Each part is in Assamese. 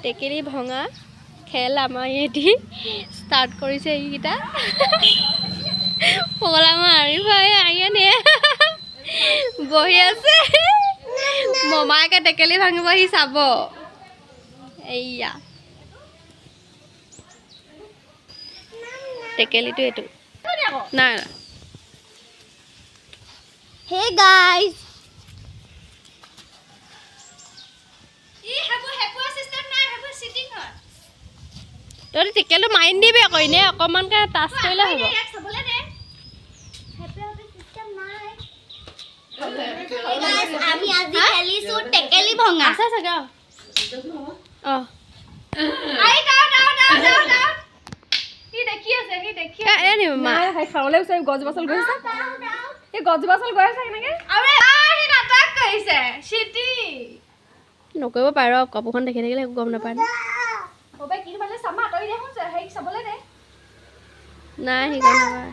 টেকেলি ভঙা খেল আমাৰ এটি ষ্টাৰ্ট কৰিছে এইকেইটা পগলা মাৰি ভাই আইনে বহি আছে মমাকে টেকেলি ভাঙিব সি চাব এইয়া টেকেলিটো এইটো নাই হে গাইজ তই টেকেলটো মাৰি দিবি আকৌ এনে অকণমানকে টাচ কৰিলে হ'ব আমি আজি খেলিছো টেকেলি ভঙা আছে চাগে অ আই দাও দাও দাও দাও দাও কি দেখি আছে এ নি মা খাবলৈ গৈছে গছ বাছল গৈছে এই গছ বাছল গৈ আছে কেনেকে আৰে আই নাটক কৰিছে সিটি নকৰিব পাৰ কাপোৰখন দেখি থাকিলে একো গম নাপায় ওবে কি মানে সামা তই দেখোন হেই চাবলে দে নাই সি গম নাপায়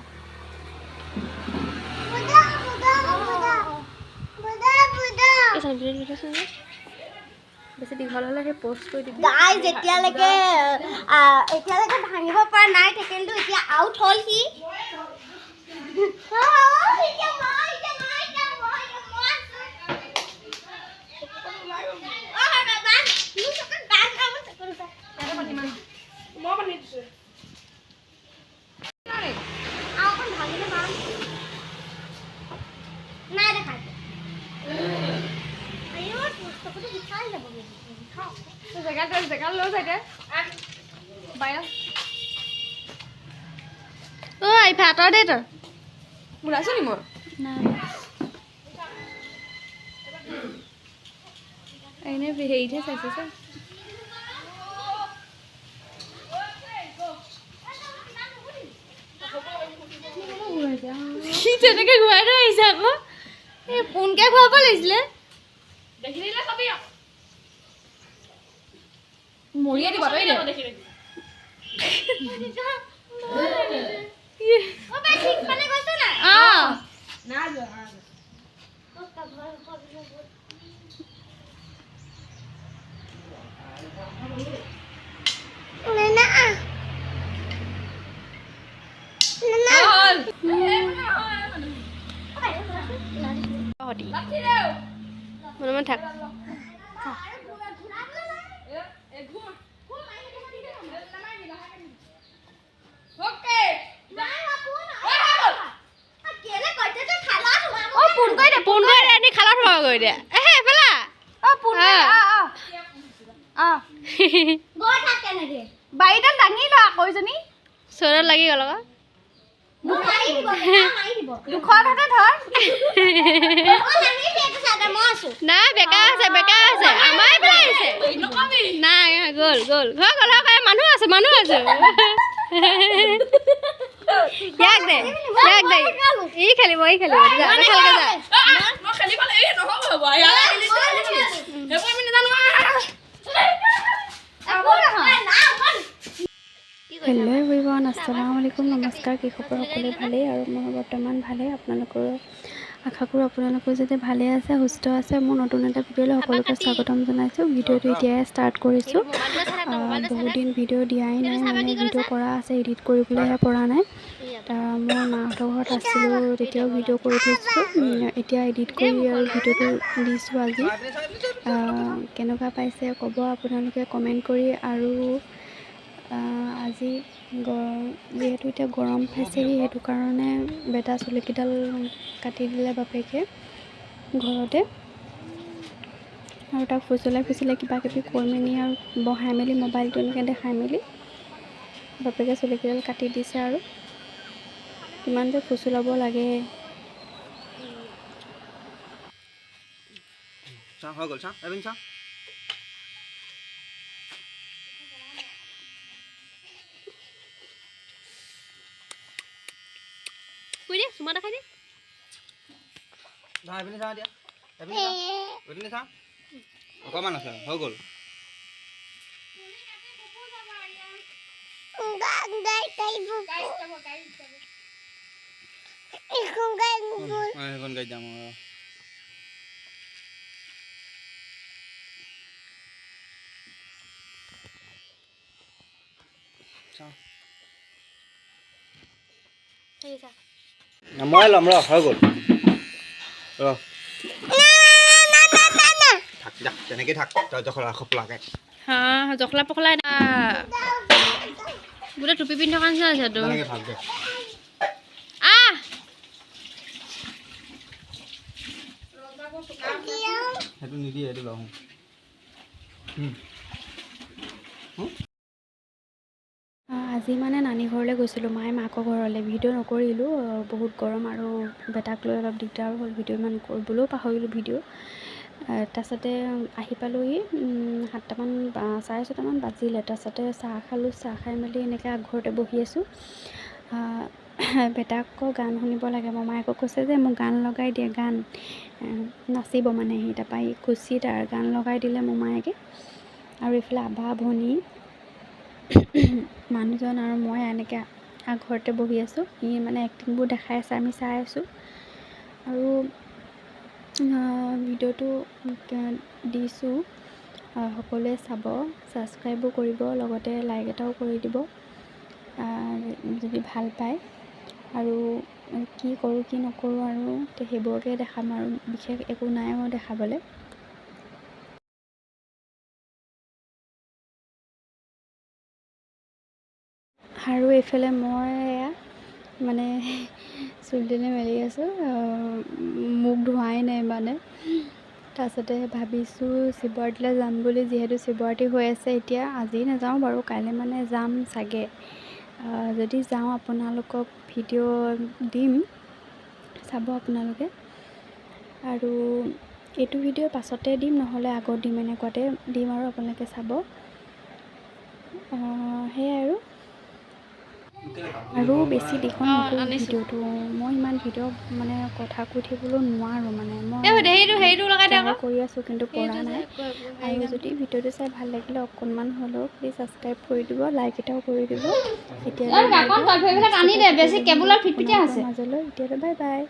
বেছি দীঘল হ'লে সেই পোষ্ট কৰি দিবি গাইজ এতিয়ালৈকে ভাঙিব পৰা নাই টেকেলটো এতিয়া আউট হ'ল সি ভাতৰ দে তই মোৰ আছো নি মোৰ এনে হেৰিতহে চাইছে চা সি তেনেকে ঘূৰাই থৈ আহিছে আকৌ এই পোনকে ঘূৰাব লাগিছিলে দেখি দিলে চাবি মৰিয়ে দিব তই দেখি দেখি ও বে ঠিক মানে গৈছ না না যা মনে থাক বাইডাল দাঙি ল আকৌজনী চৰত লাগি গ'ল আকৌ দুখন হাতে ধৰ নাই বেকা আছে আমাৰ এইফালে আহিছে নাই গ'ল মানুহ আছে ইয়াক দে ই খেলিব হেল্ল' এভৰিৱান আসসালামু আলাইকুম নমস্কাৰ কি খবৰ সকলোৱে ভালেই আৰু মই বৰ্তমান ভালেই আপোনালোকৰ আশা কৰোঁ আপোনালোকৰ যাতে ভালে আছে সুস্থ আছে মোৰ নতুন এটা ভিডিঅ'লৈ সকলোকে স্বাগতম জনাইছোঁ ভিডিঅ'টো এতিয়াই ষ্টাৰ্ট কৰিছোঁ বহুত দিন ভিডিঅ' দিয়াই নাই মানে ভিডিঅ' কৰা আছে এডিট কৰিবলৈহে পৰা নাই মই মাহঁতৰ ঘৰত আছিলোঁ তেতিয়াও ভিডিঅ' কৰি থৈছোঁ এতিয়া এডিট কৰি আৰু ভিডিঅ'টো দিছোঁ আজি কেনেকুৱা পাইছে ক'ব আপোনালোকে কমেণ্ট কৰি আৰু আজি যিহেতু এতিয়া গৰম পাইছেহি সেইটো কাৰণে বেটা চুলিকেইডাল কাটি দিলে বাপেকে ঘৰতে আৰু তাক ফুচলাই কিবা কিবি কৈ মেলি আৰু বহাই মেলি মোবাইলটো এনেকৈ দেখাই মেলি বাপেকে চুলিকেইডাল কাটি দিছে আৰু কিমান যে ফুচলাব লাগে হৈ গ'ল চুমা দেখাই দে অকণমান আছে হৈ গ'ল গাড়ীত যাম চাওঁ ঠিক আছে মই ল'ম ৰ হৈ গ'ল ৰ থাক যা তেনেকৈ থাক তই জখলা খপলাকে হা জখলা পখলা গোটেই টুপি পিন্ধি থকা নিচিনা আছে তোৰ তেনেকৈ থাক দে আহ সেইটো নিদিয়ে এইটো লওঁ আজি মানে নানী ঘৰলৈ গৈছিলোঁ মায়ে মাকৰ ঘৰলৈ ভিডিঅ' নকৰিলোঁ বহুত গৰম আৰু বেটাক লৈ অলপ দিগদাৰ হ'ল ভিডিঅ' ইমান কৰিবলৈও পাহৰিলোঁ ভিডিঅ' তাৰপাছতে আহি পালোঁহি 7টামান 6:30মান বাজিলে তাৰপাছতে চাহ খালোঁ চাহ খাই মেলি এনেকৈ আগঘৰতে বহি আছোঁ বেটাক আকৌ গান শুনিব লাগে মামায়েকক কৈছে যে মোক গান লগাই দিয়ে গান নাচিব মানে সি তাৰপৰা সি খুচি তাৰ গান লগাই দিলে মোমায়েকে আৰু এইফালে আবা ভনী মানুহজন আৰু মই এনেকৈ ঘৰতে বহি আছোঁ সি মানে এক্টিংবোৰ দেখাই আছে আমি চাই আছোঁ আৰু ভিডিঅ'টো দিছোঁ সকলোৱে চাব ছাবস্ক্ৰাইবো কৰিব লগতে লাইক এটাও কৰি দিব যদি ভাল পায় আৰু কি কৰোঁ কি নকৰোঁ আৰু সেইবোৰকে দেখাম আৰু বিশেষ একো নাই মই দেখাবলৈ আৰু এইফালে মই এয়া মানে চুলিখিনি মেলি আছোঁ মুখ ধোৱাই নাই মানে তাৰপাছতে ভাবিছোঁ শিৱৰাত্ৰিলৈ যাম বুলি যিহেতু শিৱৰাত্ৰি হৈ আছে এতিয়া আজি নাযাওঁ বাৰু কাইলৈ মানে যাম চাগে যদি যাওঁ আপোনালোকক ভিডিঅ' দিম চাব আপোনালোকে আৰু এইটো ভিডিঅ' পাছতে দিম নহ'লে আগত দিম এনেকুৱাতে দিম আৰু আপোনালোকে চাব সেয়াই আৰু বেছি দীঘল নকৰোঁ ভিডিঅ'টো মই ইমান ভিডিঅ' মানে কথা কৈ থাকিবলৈ নোৱাৰোঁ মানে মই কৰি আছোঁ কিন্তু পৰা নাই আৰু যদি ভিডিঅ'টো চাই ভাল লাগিলে অকণমান হ'লেও প্লিজ ছাবস্ক্ৰাইব কৰি দিব লাইক এটাও কৰি দিব এতিয়ালৈ মাজলৈ বাই বাই